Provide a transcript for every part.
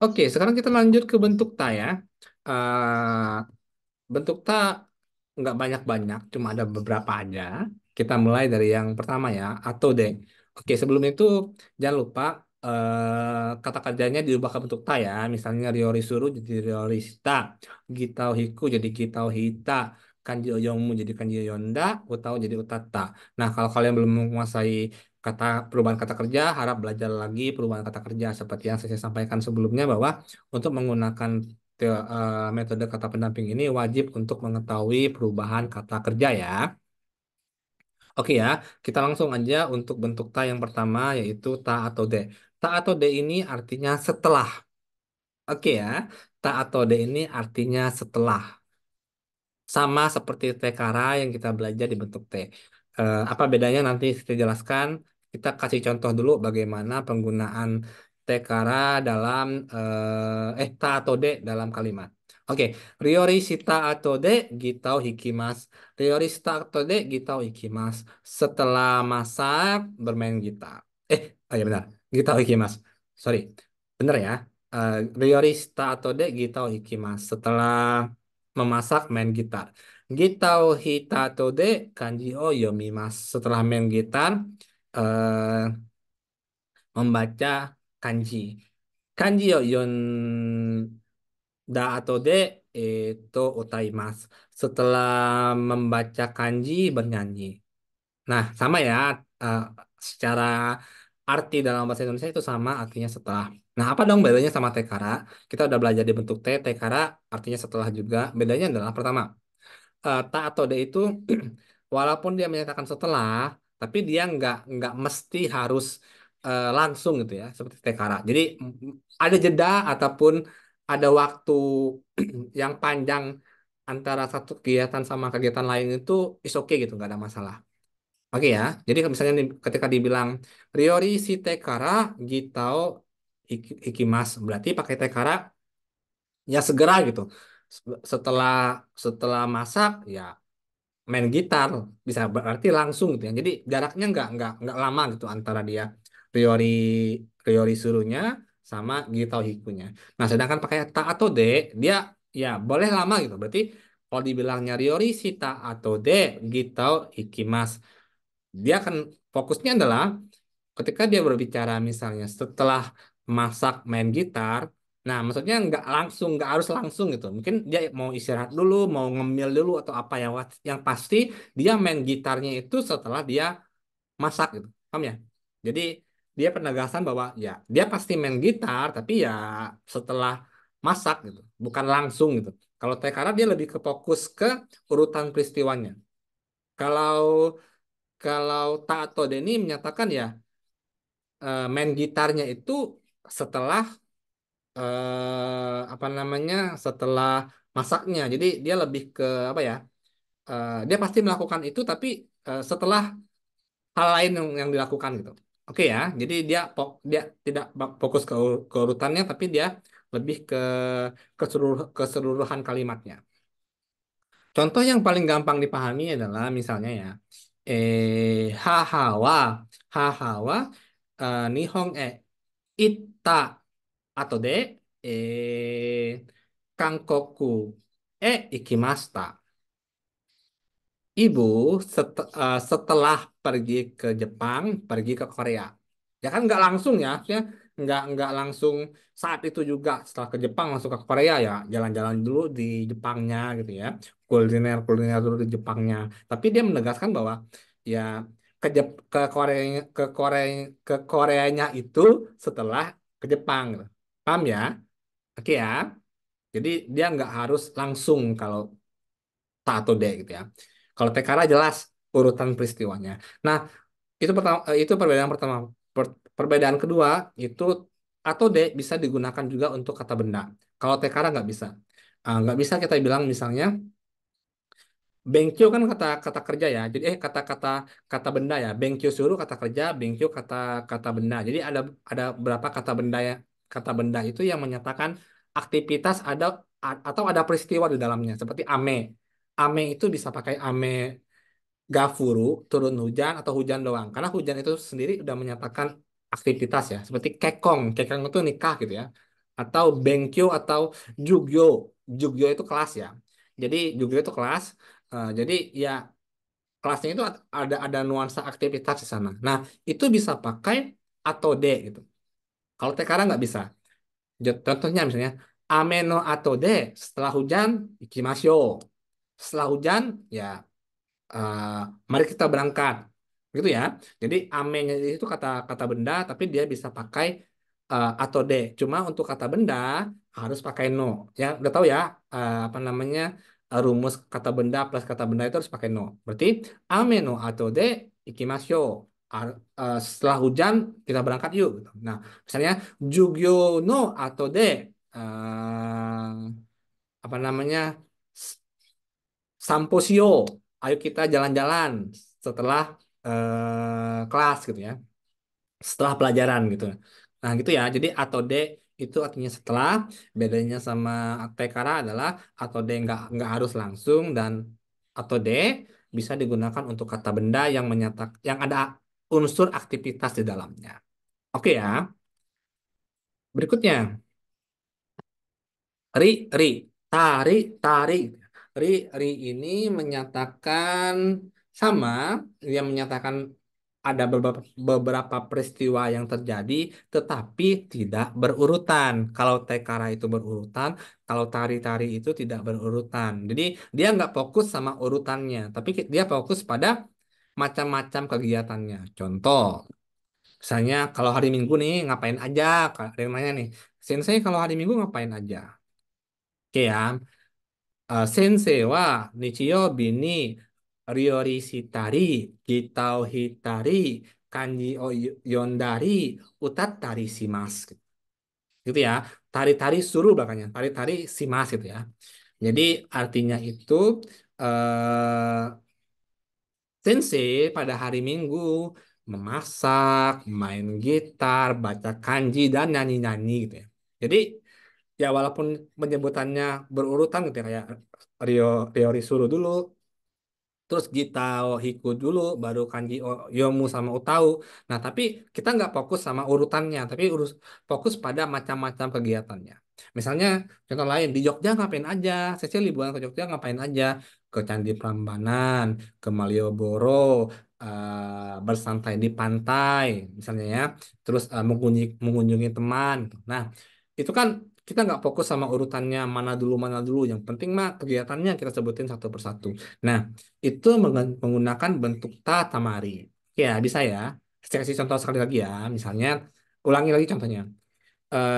Oke, sekarang kita lanjut ke bentuk ta ya. Eh, bentuk ta nggak banyak-banyak, cuma ada beberapa aja. Kita mulai dari yang pertama ya, atau deh. Oke, sebelum itu jangan lupa kata kerjanya diubah ke bentuk ta ya. Misalnya Ryori Suru jadi Ryori Shita, Gitao Hiku jadi Gitao Hita, Kanji Oyongmu jadi Kanji Oyonda, Utao jadi Utata. Nah, kalau kalian belum menguasai perubahan kata kerja, harap belajar lagi perubahan kata kerja seperti yang saya sampaikan sebelumnya bahwa untuk menggunakan metode kata pendamping ini wajib untuk mengetahui perubahan kata kerja ya. Oke ya, kita langsung aja untuk bentuk ta yang pertama yaitu ta atau de. Ta atau de ini artinya setelah. Oke ya, ta atau de ini artinya setelah. Sama seperti tekara yang kita belajar di bentuk T. Apa bedanya nanti saya jelaskan. Kita kasih contoh dulu bagaimana penggunaan tekara dalam ta atau de dalam kalimat. Oke, Ryori shita atau de gitau hikimas. Ryori shita atau de gitau hikimas. Setelah masak bermain gitar. Oh ya benar, gitau hikimas. Sorry, benar ya. Ryori shita atau de gitau hikimas. Setelah memasak main gitar. Gitao hitato de kanji o yomimasu. Setelah main gitar, eh, membaca kanji. Kanji o yonda atau de utaimasu. Setelah membaca kanji, bernyanyi. Nah, sama ya. eh, Secara arti dalam bahasa Indonesia itu sama artinya setelah. Nah, apa dong bedanya sama tekara? Kita udah belajar di bentuk T, tekara artinya setelah juga. Bedanya adalah pertama, ta atau de itu walaupun dia menyatakan setelah, tapi dia nggak mesti harus langsung gitu ya, seperti tekara. Jadi ada jeda ataupun ada waktu yang panjang antara satu kegiatan sama kegiatan lain itu is okay gitu, nggak ada masalah. Oke ya, jadi kalau misalnya ketika dibilang Ryori si tekara gitao ikimas, berarti pakai tekara ya segera gitu. Setelah setelah masak ya main gitar bisa berarti langsung gitu ya. Jadi jaraknya nggak lama gitu antara dia priori priori suruhnya sama Gitao Hikunya. Nah, sedangkan pakai ta atau de dia ya boleh lama gitu. Berarti kalau dibilangnya Ryori si ta atau de Gitao Hikimas, dia akan fokusnya adalah ketika dia berbicara misalnya setelah masak main gitar, nah maksudnya nggak harus langsung gitu. Mungkin dia mau istirahat dulu, mau ngemil dulu atau apa ya. Yang pasti dia main gitarnya itu setelah dia masak gitu. Paham ya? Jadi dia penegasan bahwa ya dia pasti main gitar, tapi ya setelah masak gitu, bukan langsung gitu. Kalau Tekara dia lebih ke fokus ke urutan peristiwanya. Kalau kalau Tato Deni menyatakan ya main gitarnya itu setelah apa namanya setelah masaknya. Jadi dia lebih ke apa ya? Dia pasti melakukan itu tapi setelah hal lain yang dilakukan gitu. Oke ya. Jadi dia tidak fokus ke urutannya tapi dia lebih ke keseluruhan kalimatnya. Contoh yang paling gampang dipahami adalah misalnya ya hahawa hahawa nihong itta atau de Kangkoku ikimasta. Ibu setelah pergi ke Jepang, pergi ke Korea. Ya kan nggak langsung ya nggak langsung saat itu juga setelah ke Jepang langsung ke Korea ya, jalan-jalan dulu di Jepangnya gitu ya, kuliner kuliner dulu di Jepangnya. Tapi dia menegaskan bahwa ya ke Korea ke Koreanya itu setelah ke Jepang, gitu. Paham ya? Oke ya. Jadi dia nggak harus langsung kalau ta atau de gitu ya. Kalau tekara jelas urutan peristiwanya. Nah, itu perbedaan pertama. Perbedaan kedua itu atau de bisa digunakan juga untuk kata benda. Kalau tekara nggak bisa. Nggak bisa kita bilang misalnya Benkyo kan kata kata kerja ya. Jadi kata-kata kata benda ya. Benkyo suruh kata kerja, benkyo kata kata benda. Jadi ada berapa kata benda ya. Kata benda itu yang menyatakan aktivitas atau ada peristiwa di dalamnya seperti ame. Ame itu bisa pakai ame gafuru, turun hujan atau hujan doang. Karena hujan itu sendiri udah menyatakan aktivitas ya, seperti kekong. Kekong itu nikah gitu ya. Atau bengkyo atau jugyo. Jugyo itu kelas ya. Jadi jugyo itu kelas. Jadi ya kelasnya itu ada nuansa aktivitas di sana. Nah, itu bisa pakai atau de gitu. Kalau tekara nggak bisa. Contohnya misalnya ame no ato de, setelah hujan ikimasyo. Setelah hujan ya eh, mari kita berangkat gitu ya. Jadi amenya itu kata kata benda tapi dia bisa pakai atau de. Cuma untuk kata benda harus pakai no. Ya udah tahu ya apa namanya rumus kata benda plus kata benda itu harus pakai no. Berarti ame no atau de ikimasyo. Setelah hujan kita berangkat yuk gitu. Nah, misalnya jugyo no atau de apa namanya Samposio, ayo kita jalan-jalan setelah kelas gitu ya, setelah pelajaran gitu. Nah gitu ya, jadi atau D itu artinya setelah, bedanya sama tekara adalah atau D nggak harus langsung dan atau D bisa digunakan untuk kata benda yang yang ada unsur aktivitas di dalamnya. Oke ya, berikutnya. Ri, ri, tari, tari. Ri, ri ini menyatakan sama, dia menyatakan ada beberapa peristiwa yang terjadi, tetapi tidak berurutan. Kalau tekara itu berurutan, kalau tari-tari itu tidak berurutan. Jadi dia nggak fokus sama urutannya, tapi dia fokus pada macam-macam kegiatannya. Contoh, misalnya kalau hari Minggu nih ngapain aja? Ada yang nanya nih, Sensei kalau hari Minggu ngapain aja? Oke ya. 先生は日曜日に料理したり、ギターを弾いたり、漢字を読んだり、歌ったりします。Gitu ya. Tari-tari suruh belakangnya. Tari-tari simas gitu ya. Jadi artinya itu eh, sensei pada hari Minggu memasak, main gitar, baca kanji, dan nyanyi-nyanyi gitu ya. Jadi ya walaupun penyebutannya berurutan gitu ya kayak Rio Rio Risuru dulu, terus Gita Hiku dulu, baru Kanji Yomu sama Utau. Nah, tapi kita nggak fokus sama urutannya, tapi fokus pada macam-macam kegiatannya. Misalnya, contoh lain, di Jogja ngapain aja? Saya liburan ke Jogja ngapain aja? Ke Candi Prambanan, ke Malioboro, bersantai di pantai, misalnya ya. Terus mengunjungi teman. Nah, itu kan kita nggak fokus sama urutannya mana dulu. Yang penting mah kegiatannya kita sebutin satu persatu. Nah, itu menggunakan bentuk tatamari. Ya, bisa ya. Saya kasih contoh sekali lagi ya. Misalnya, ulangi lagi contohnya.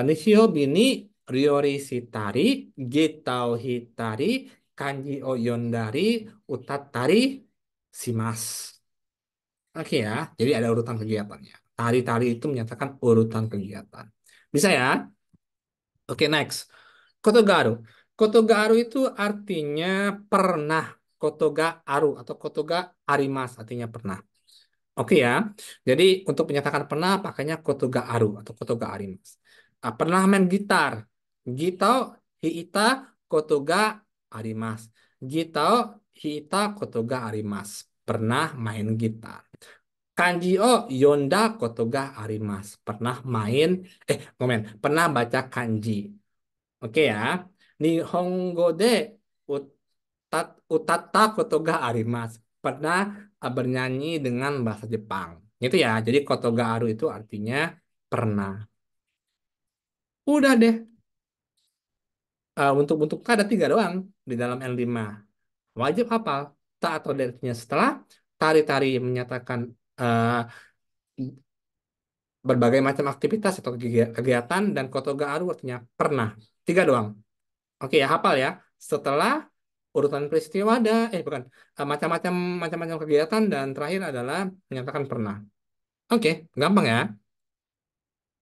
Nishio bini ryori shitari, getao hitari, kanji o yondari, utattari shimasu. Oke ya, jadi ada urutan kegiatannya. Tari-tari itu menyatakan urutan kegiatan. Bisa ya? Oke, next. Kotogaru. Kotogaru itu artinya pernah. Kotoga aru atau kotoga arimas artinya pernah. Oke ya. Jadi untuk menyatakan pernah pakainya kotoga aru atau kotoga arimas. Pernah main gitar. Gitao hiita kotoga arimas. Gitao hiita kotoga arimas. Pernah main gitar. Kanji o yonda kotoga arimas. Pernah main pernah baca kanji. Oke ya. Nihongo de utatta koto ga arimasu. Pernah bernyanyi dengan bahasa Jepang. Itu ya. Jadi koto ga aru itu artinya pernah. Udah deh. Untuk K ada tiga doang di dalam L5. Wajib hafal. Ta atau dernya setelah. Tari-tari menyatakan eh, berbagai macam aktivitas atau kegiatan. Dan koto ga aru artinya pernah. Tiga doang. Oke ya, hafal ya. Setelah urutan peristiwa ada, bukan, macam-macam kegiatan dan terakhir adalah menyatakan pernah. Oke, gampang ya.